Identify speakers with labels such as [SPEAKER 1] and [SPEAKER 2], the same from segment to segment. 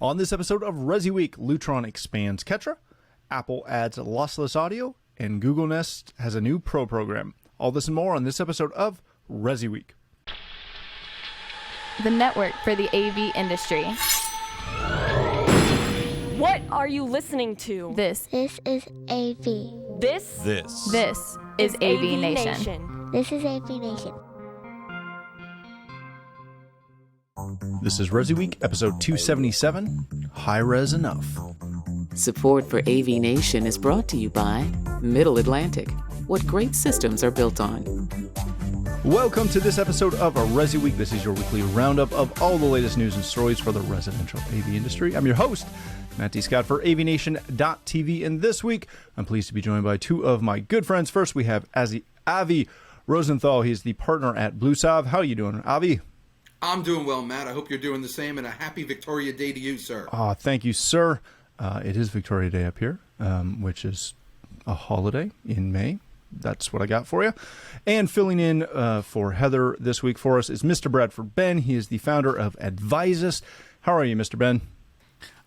[SPEAKER 1] On this episode of ResiWeek, Lutron expands Ketra, Apple adds lossless audio, and Google Nest has a new Pro program. All this and more on this episode of ResiWeek.
[SPEAKER 2] The network for the AV industry.
[SPEAKER 3] What are you listening to?
[SPEAKER 2] This
[SPEAKER 4] is AV.
[SPEAKER 3] This
[SPEAKER 2] is AVNation.
[SPEAKER 4] This is AVNation.
[SPEAKER 1] This is ResiWeek, episode 277, High Res Enough.
[SPEAKER 5] Support for AVNation is brought to you by Middle Atlantic. What great systems are built on.
[SPEAKER 1] Welcome to this episode of ResiWeek. This is your weekly roundup of all the latest news and stories for the residential AV industry. I'm your host, Matt D. Scott for AVNation.tv, and this week I'm pleased to be joined by two of my good friends. First, we have Avi Rosenthal. He's the partner at BlueSav. How are you doing, Avi?
[SPEAKER 6] I'm doing well, Matt. I hope you're doing the same, and a happy Victoria Day to you, sir.
[SPEAKER 1] Thank you, sir. It is Victoria Day up here, which is a holiday in May. That's what I got for you. And filling in for Heather this week for us is Mr. Bradford Ben. He is the founder of Advisist. How are you, Mr. Ben?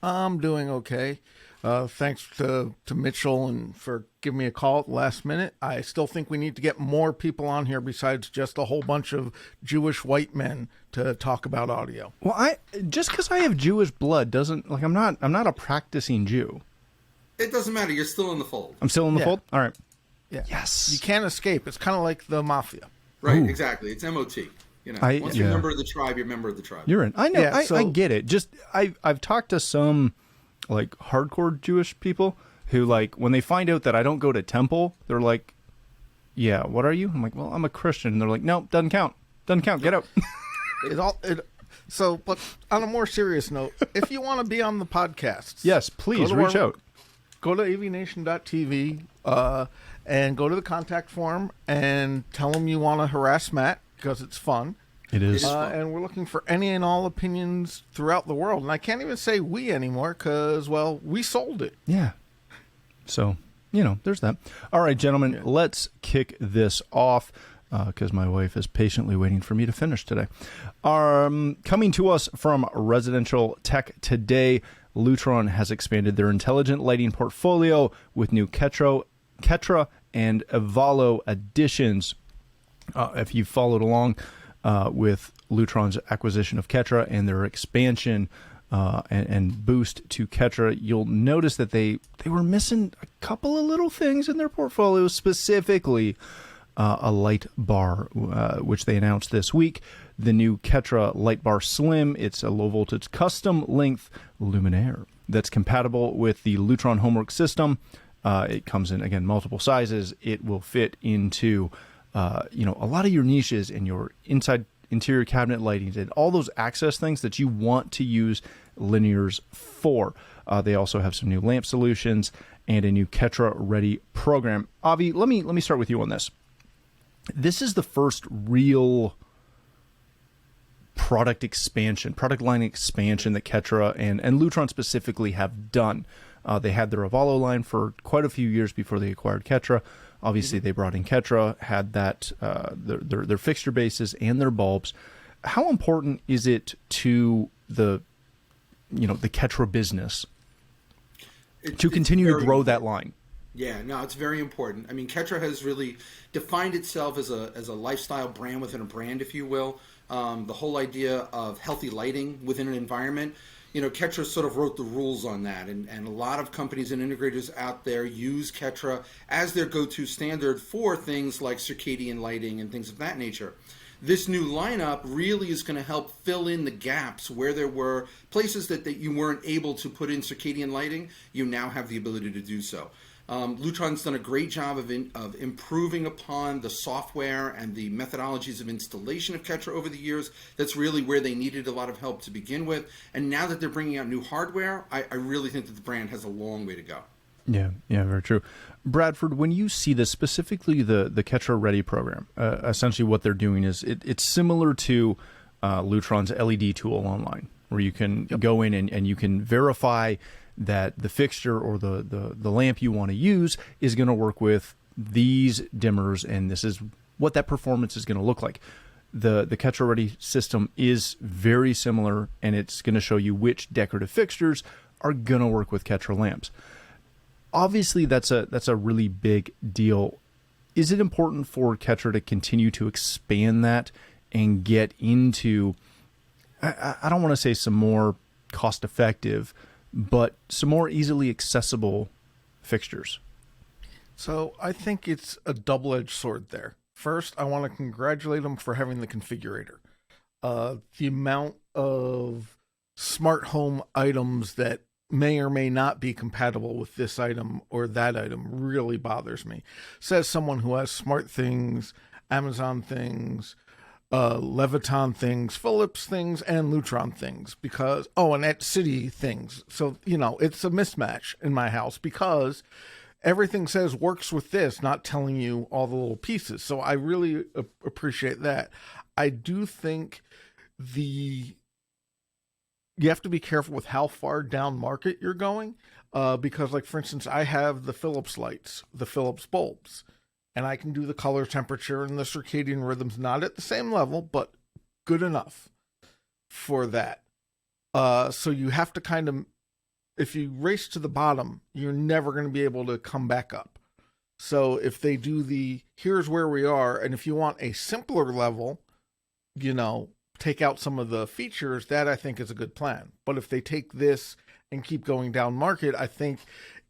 [SPEAKER 7] I'm doing okay. Thanks to Mitchell and for giving me a call at the last minute. I still think we need to get more people on here besides just a whole bunch of Jewish white men to talk about audio.
[SPEAKER 1] Well, just because I have Jewish blood doesn't I'm not a practicing Jew.
[SPEAKER 6] It doesn't matter. You're still in the fold.
[SPEAKER 1] I'm still in the fold? All right.
[SPEAKER 7] Yeah.
[SPEAKER 1] Yes.
[SPEAKER 7] You can't escape. It's kind of like the mafia.
[SPEAKER 6] Right,
[SPEAKER 7] Ooh.
[SPEAKER 6] Exactly. It's MOT. Once you're a member of the tribe, you're a member of the tribe.
[SPEAKER 1] You're in. I know.
[SPEAKER 7] Yeah,
[SPEAKER 1] I get it. Just I've talked to some like hardcore Jewish people who, like, when they find out that I don't go to temple, they're like, yeah, what are you? I'm like, well, I'm a Christian. And they're like, no, doesn't count. Get out.
[SPEAKER 7] So, but on a more serious note, if you want to be on the podcast,
[SPEAKER 1] yes, please reach out.
[SPEAKER 7] Go to avnation.tv and go to the contact form and tell them you want to harass Matt because it's fun.
[SPEAKER 1] It is.
[SPEAKER 7] And we're looking for any and all opinions throughout the world. And I can't even say we anymore because, well, we sold it.
[SPEAKER 1] Yeah. So, there's that. All right, gentlemen, let's kick this off because my wife is patiently waiting for me to finish today. Coming to us from Residential Tech Today, Lutron has expanded their intelligent lighting portfolio with new Ketra and Avalo additions. If you've followed along with Lutron's acquisition of Ketra and their expansion and boost to Ketra, you'll notice that they were missing a couple of little things in their portfolio, specifically a light bar, which they announced this week. The new Ketra Light Bar Slim. It's a low-voltage custom-length luminaire that's compatible with the Lutron Homework system. It comes in, again, multiple sizes. It will fit into a lot of your niches and your interior cabinet lighting and all those access things that you want to use linears for. They also have some new lamp solutions and a new Ketra Ready program. Avi, let me start with you on this. This is the first real product line expansion that Ketra and Lutron specifically have done. They had their Avalo line for quite a few years before they acquired Ketra. Obviously, they brought in Ketra, had that their fixture bases and their bulbs. How important is it to the Ketra business to continue to grow that line?
[SPEAKER 6] Yeah, no, it's very important. I mean, Ketra has really defined itself as a lifestyle brand within a brand, if you will. The whole idea of healthy lighting within an environment. Ketra sort of wrote the rules on that, and a lot of companies and integrators out there use Ketra as their go-to standard for things like circadian lighting and things of that nature. This new lineup really is going to help fill in the gaps where there were places that you weren't able to put in circadian lighting. You now have the ability to do so. Lutron's done a great job of improving upon the software and the methodologies of installation of Ketra over the years. That's really where they needed a lot of help to begin with. And now that they're bringing out new hardware, I really think that the brand has a long way to go.
[SPEAKER 1] Yeah, very true. Bradford, when you see this, specifically the Ketra Ready program, essentially what they're doing is it's similar to Lutron's LED tool online, where you can go in and you can verify that the fixture or the lamp you want to use is going to work with these dimmers, and this is what that performance is going to look like. the Ketra Ready system is very similar, and it's going to show you which decorative fixtures are going to work with Ketra lamps. Obviously, that's a really big deal. Is it important for Ketra to continue to expand that and get into, I don't want to say some more cost-effective, but some more easily accessible fixtures?
[SPEAKER 7] So I think it's a double-edged sword there. First, I want to congratulate them for having the configurator. The amount of smart home items that may or may not be compatible with this item or that item really bothers me. Says someone who has smart things, Amazon things, Leviton things, Philips things, and Lutron things, because, and at City things. So, it's a mismatch in my house because everything says works with this, not telling you all the little pieces. So I really appreciate that. I do think you have to be careful with how far down market you're going, because, like, for instance, I have the Philips lights, the Philips bulbs, and I can do the color temperature and the circadian rhythms, not at the same level, but good enough for that. So you have to kind of, if you race to the bottom, you're never going to be able to come back up. So if they do here's where we are, and if you want a simpler level, take out some of the features, that I think is a good plan. But if they take this and keep going down market, I think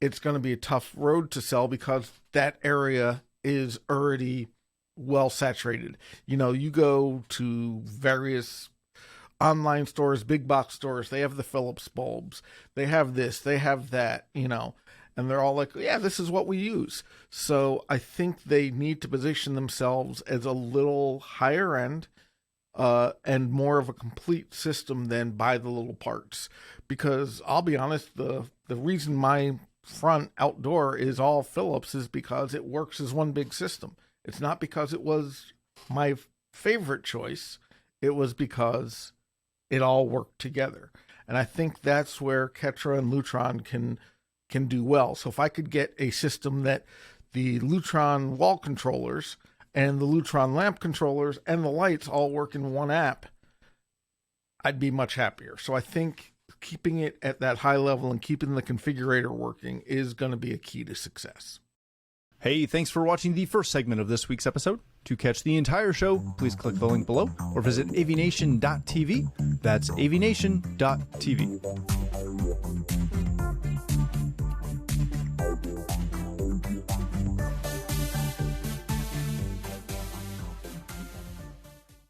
[SPEAKER 7] it's going to be a tough road to sell because that area is already well saturated. You go to various online stores, big box stores, they have the Philips bulbs, they have this, they have that, and they're all like, yeah, this is what we use. So I think they need to position themselves as a little higher end, and more of a complete system than buy the little parts. Because I'll be honest, the reason my front outdoor is all Philips is because it works as one big system. It's not because it was my favorite choice. It was because it all worked together. And I think that's where Ketra and Lutron can do well. So if I could get a system that the Lutron wall controllers and the Lutron lamp controllers and the lights all work in one app, I'd be much happier. So I think keeping it at that high level and keeping the configurator working is going to be a key to success.
[SPEAKER 1] Hey, thanks for watching the first segment of this week's episode. To catch the entire show, please click the link below or visit avnation.tv. That's avnation.tv.